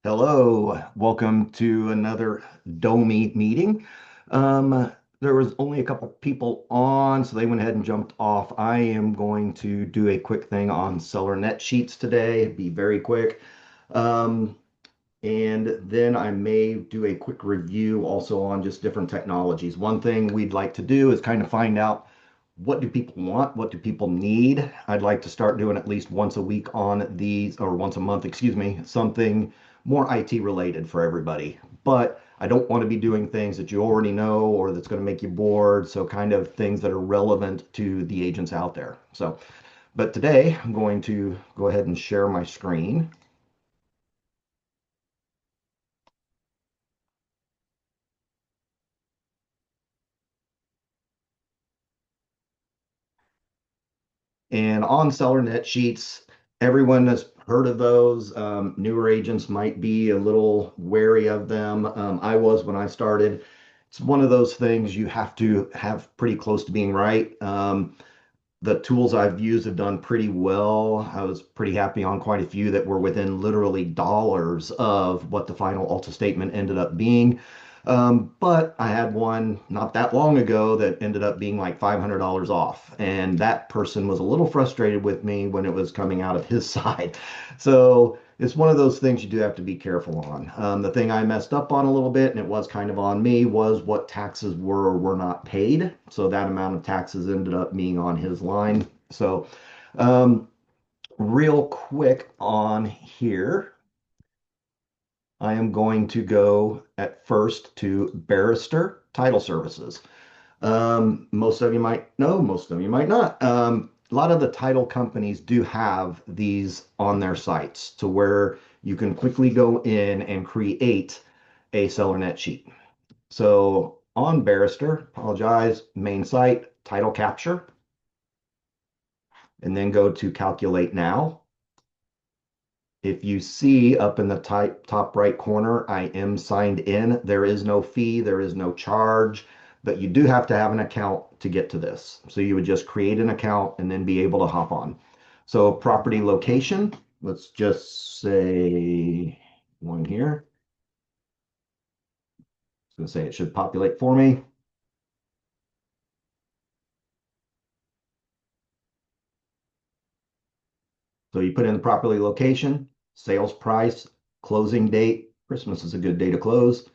Hello, welcome to another DOMI meeting. There was only a couple people on, so they went ahead and jumped off. I am going to do a quick thing on seller net sheets today, be very quick. Um, and then I may do a quick review also on just different technologies. One thing we'd like to do is kind of find out what do people want? What do people need? I'd like to start doing at least once a week on these, or once a month, excuse me, something more IT related for everybody. But I don't want to be doing things that you already know or that's going to make you bored. So, kind of things that are relevant to the agents out there. So, but today I'm going to go ahead and share my screen. And on seller net sheets, everyone has heard of those. Newer agents might be a little wary of them. I was when I started. It's one of those things you have to have pretty close to being right. The tools I've used have done pretty well. I was pretty happy on quite a few that were within literally dollars of what the final Alta statement ended up being. But I had one not that long ago that ended up being like $500 off. And that person was a little frustrated with me when it was coming out of his side. So it's one of those things you do have to be careful on. The thing I messed up on a little bit, and it was kind of on me, was what taxes were or were not paid. So that amount of taxes ended up being on his line. So, um, real quick on here, I am going to go at first to Barrister Title Services. Most of you might know, most of you might not. A lot of the title companies do have these on their sites to where you can quickly go in and create a seller net sheet. So on Barrister, apologize, main site, title capture, and then go to calculate now. If you see up in the top right corner, I am signed in. There is no fee, there is no charge, but you do have to have an account to get to this. So you would just create an account and then be able to hop on. So property location, let's just say one here. It's going to say it should populate for me. So you put in the property location, sales price, closing date. Christmas is a good day to close.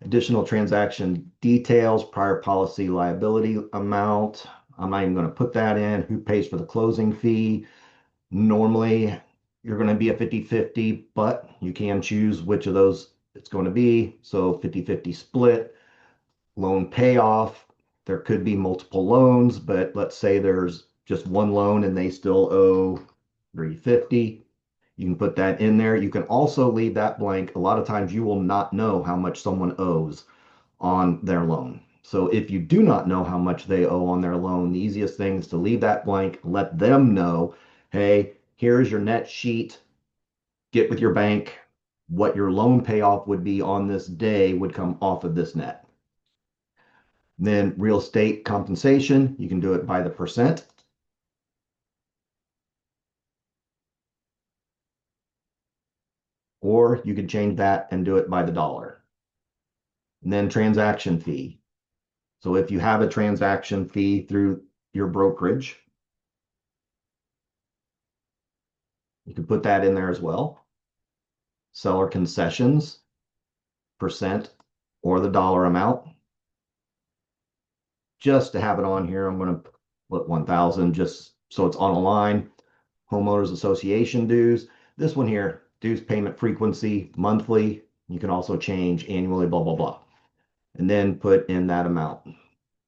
Additional transaction details, prior policy liability amount. I'm not even going to put that in. Who pays for the closing fee? Normally, you're going to be a 50-50, but you can choose which of those it's going to be. So 50-50 split, loan payoff. There could be multiple loans, but let's say there's just one loan and they still owe 350. You can put that in there. You can also leave that blank. A lot of times you will not know how much someone owes on their loan. So if you do not know how much they owe on their loan, the easiest thing is to leave that blank, let them know, hey, here's your net sheet. Get with your bank. What your loan payoff would be on this day would come off of this net. Then real estate compensation, you can do it by the percent, or you could change that and do it by the dollar. And then transaction fee. So if you have a transaction fee through your brokerage, you can put that in there as well. Seller concessions, percent, or the dollar amount. Just to have it on here, I'm going to put 1,000 just so it's on a line. Homeowners Association dues. This one here, dues payment frequency, monthly. You can also change annually, blah, blah, blah. And then put in that amount.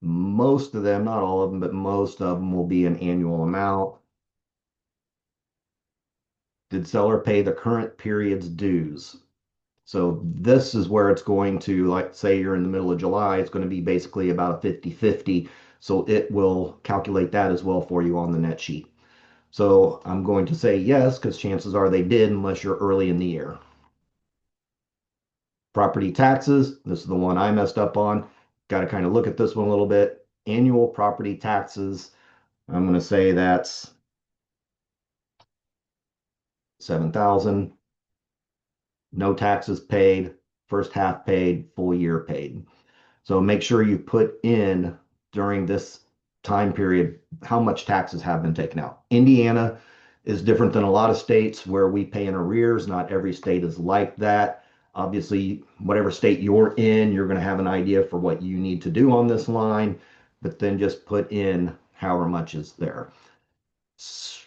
Most of them, not all of them, but most of them will be an annual amount. Did seller pay the current period's dues? So this is where it's going to, like, say you're in the middle of July, it's going to be basically about a 50-50. So it will calculate that as well for you on the net sheet. So I'm going to say yes, because chances are they did, unless you're early in the year. Property taxes, this is the one I messed up on. Got to kind of look at this one a little bit. Annual property taxes, I'm going to say that's 7,000. no taxes paid, first half paid, full year paid. So make sure you put in during this time period how much taxes have been taken out. Indiana is different than a lot of states where we pay in arrears. Not every state is like that. Obviously, whatever state you're in, you're going to have an idea for what you need to do on this line, but then just put in however much is there.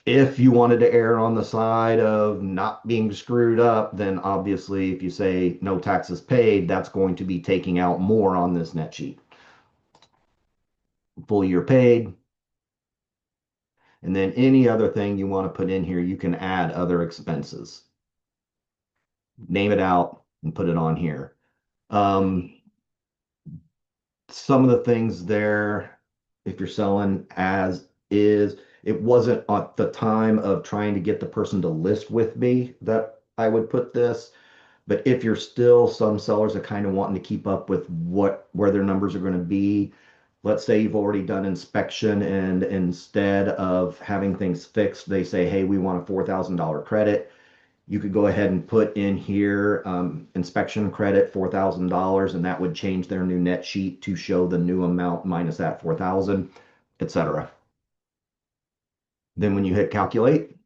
If you wanted to err on the side of not being screwed up, then obviously if you say no taxes paid, that's going to be taking out more on this net sheet. Full year paid, and then any other thing you want to put in here, you can add other expenses. Name it out and put it on here. Um, some of the things there, if you're selling as is, it wasn't at the time of trying to get the person to list with me that I would put this. But if you're still some sellers are kind of wanting to keep up with where their numbers are going to be, let's say you've already done inspection and instead of having things fixed, they say, hey, we want a $4,000 credit. You could go ahead and put in here inspection credit $4,000, and that would change their new net sheet to show the new amount minus that 4,000, etc. Then when you hit calculate,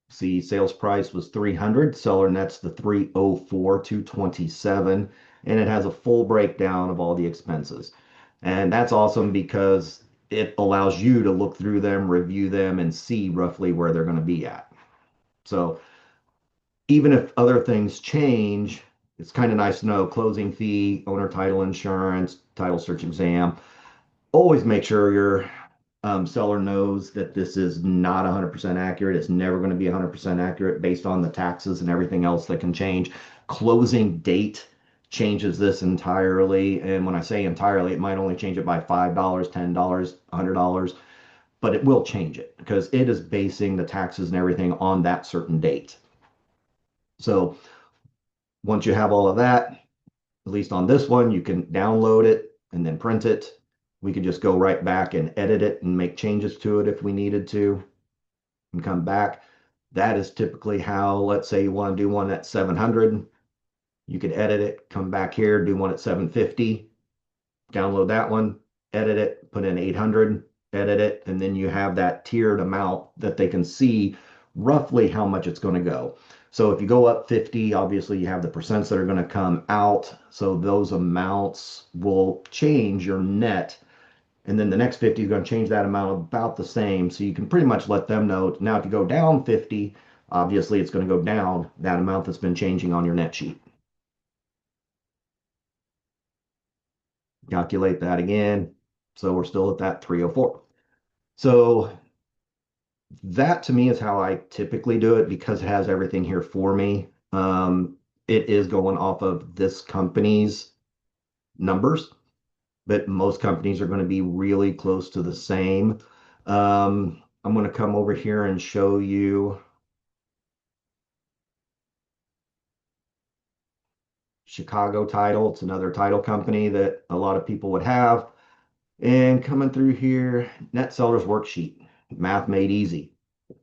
see sales price was 300, seller net's the 304 227, and it has a full breakdown of all the expenses. And that's awesome because it allows you to look through them, review them, and see roughly where they're going to be at. So even if other things change, it's kind of nice to know closing fee, owner title insurance, title search exam. Always make sure your seller knows that this is not 100% accurate. It's never going to be 100% accurate based on the taxes and everything else that can change. Closing date changes this entirely. And when I say entirely, it might only change it by $5, $10, $100, but it will change it because it is basing the taxes and everything on that certain date. So once you have all of that, at least on this one, you can download it and then print it. We could just go right back and edit it and make changes to it if we needed to and come back. That is typically how, let's say you want to do one at 700, you could edit it, come back here, do one at 750, download that one, edit it, put in 800, edit it, and then you have that tiered amount that they can see roughly how much it's going to go. So if you go up 50, obviously you have the percents that are going to come out. So those amounts will change your net. And then the next 50 is going to change that amount about the same. So you can pretty much let them know. Now, if you go down 50, obviously it's going to go down that amount that's been changing on your net sheet. Calculate that again. So we're still at that 304. So that to me is how I typically do it because it has everything here for me. It is going off of this company's numbers, but most companies are going to be really close to the same. I'm going to come over here and show you Chicago Title. It's another title company that a lot of people would have. And coming through here, Net Sellers Worksheet, Math Made Easy.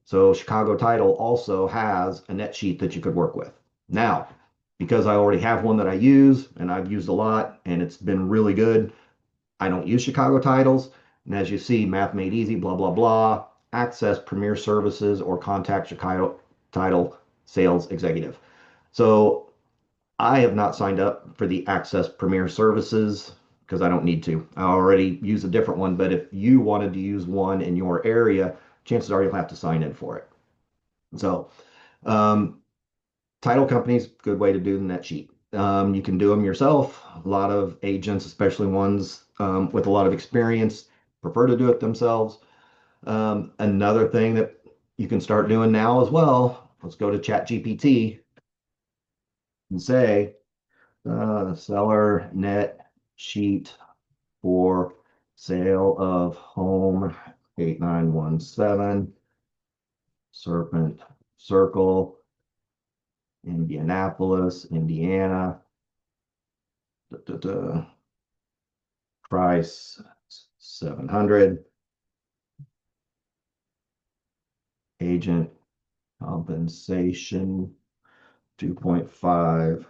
So Chicago Title also has a net sheet that you could work with. Now, because I already have one that I use and I've used a lot and it's been really good, I don't use Chicago Titles. And as you see, Math Made Easy, blah, blah, blah, access Premier Services or contact Chicago Title Sales Executive. So I have not signed up for the Access Premier Services because I don't need to. I already use a different one, but if you wanted to use one in your area, chances are you'll have to sign in for it. So, um, title companies, good way to do the net sheet. You can do them yourself. A lot of agents, especially ones with a lot of experience, prefer to do it themselves. Another thing that you can start doing now as well, let's go to ChatGPT and say, seller net sheet for sale of home 8917 Serpent Circle, Indianapolis, Indiana. Da, da, da. Price 700. Agent compensation 2.5%.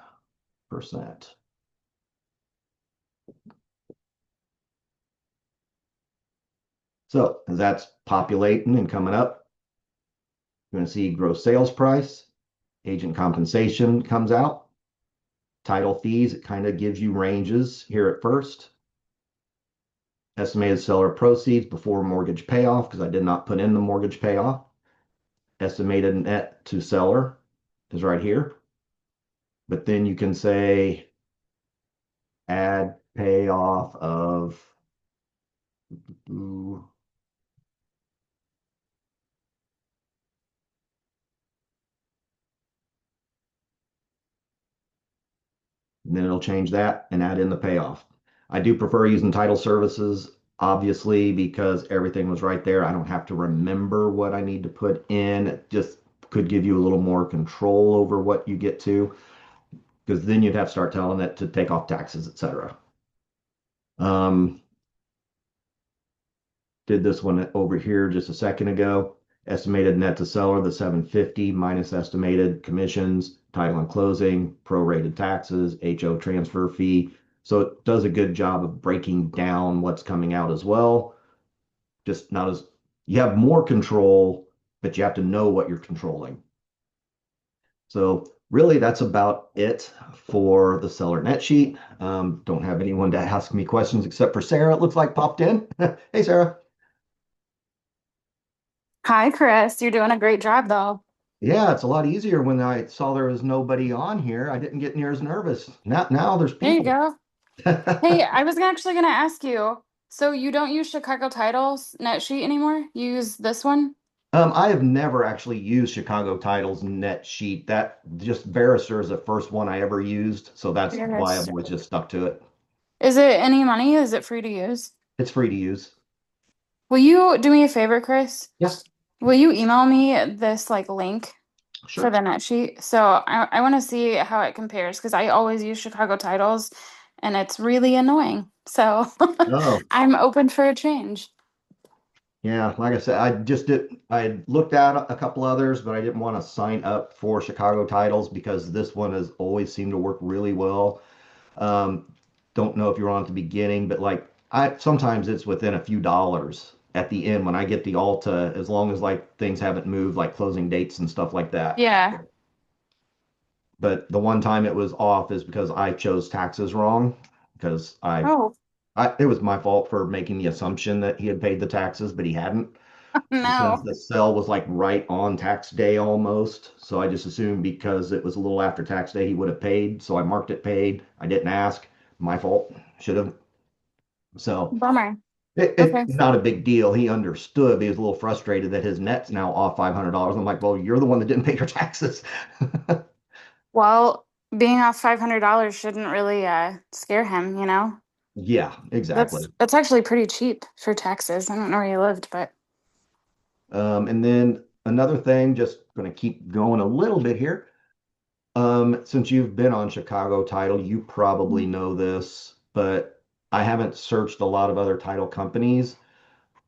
So as that's populating and coming up, you're going to see gross sales price, agent compensation comes out, title fees, it kind of gives you ranges here at first. Estimated seller proceeds before mortgage payoff, because I did not put in the mortgage payoff. Estimated net to seller is right here. But then you can say add payoff of, ooh, and then it'll change that and add in the payoff. I do prefer using title services, obviously, because everything was right there. I don't have to remember what I need to put in. It just could give you a little more control over what you get to, because then you'd have to start telling it to take off taxes, etc. Um, did this one over here just a second ago. Estimated net to seller, the 750 minus estimated commissions, title and closing, prorated taxes, HO transfer fee. So it does a good job of breaking down what's coming out as well. Just not as, you have more control, but you have to know what you're controlling. So really that's about it for the seller net sheet. Don't have anyone to ask me questions except for Sarah. It looks like popped in. Hey, Sarah. Hi, Chris. You're doing a great job, though. Yeah, it's a lot easier when I saw there was nobody on here. I didn't get near as nervous. Now there's There you people. go. Hey, I was actually going to ask you, so you don't use Chicago Titles net sheet anymore? You use this one? I have never actually used Chicago Titles net sheet. That just Barrister is the first one I ever used, so that's why I've Yes. always just stuck to it. Is it any money? Is it free to use? It's free to use. Will you do me a favor, Chris? Yeah, Will you email me this link for sure. the net sheet? So I want to see how it compares because I always use Chicago Titles and it's really annoying. So Oh, I'm open for a change. yeah. Like I said, I looked at a couple others, but I didn't want to sign up for Chicago Titles because this one has always seemed to work really well. Um, don't know if you're on at the beginning, but like I sometimes it's within a few dollars at the end when I get the Alta, as long as like things haven't moved, like closing dates and stuff like that. Yeah. But the one time it was off is because I chose taxes wrong, because Oh, it was my fault for making the assumption that he had paid the taxes, but he hadn't, because no. the sale was like right on tax day almost. So I just assumed because it was a little after tax day, he would have paid. So I marked it paid. I didn't ask. My fault. Should have. So Bummer. it Okay. not a big deal. He understood. He was a little frustrated that his net's now off $500. I'm like, well, you're the one that didn't pay your taxes. Well, being off $500 shouldn't really scare him, you know? Yeah, That's exactly. that's actually pretty cheap for taxes. I don't know where you lived, but And then another thing, just going to keep going a little bit here. Since you've been on Chicago Title, you probably know this, but I haven't searched a lot of other title companies,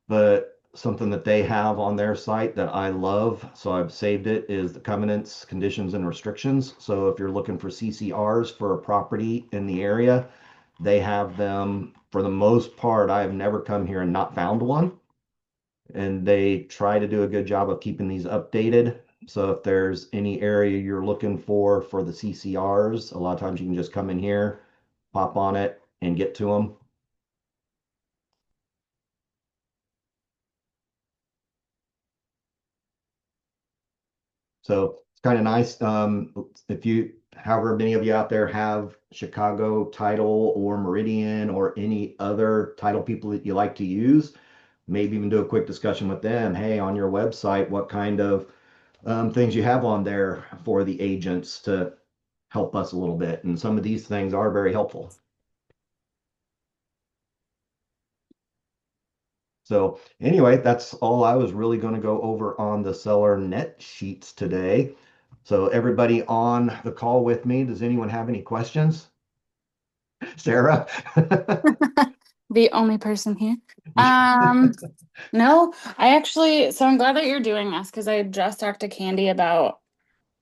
but something that they have on their site that I love, so I've saved it, is the covenants, conditions, and restrictions. So if you're looking for CCRs for a property in the area, they have them for the most part. I have never come here and not found one, and they try to do a good job of keeping these updated. So if there's any area you're looking for the CCRs, a lot of times you can just come in here, pop on it, and get to them. So it's kind of nice. If you, however many of you out there have Chicago Title or Meridian or any other title people that you like to use, maybe even do a quick discussion with them. Hey, on your website, what kind of things you have on there for the agents to help us a little bit. And some of these things are very helpful. So anyway, that's all I was really going to go over on the seller net sheets today. So everybody on the call with me, does anyone have any questions? Sarah? The only person here. Um, no, I actually, so I'm glad that you're doing this because I just talked to Candy about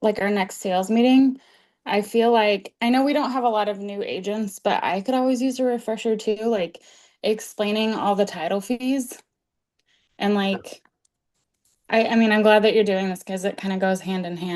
like our next sales meeting. I feel like I know we don't have a lot of new agents, but I could always use a refresher too, like explaining all the title fees and like I mean I'm glad that you're doing this because it kind of goes hand in hand.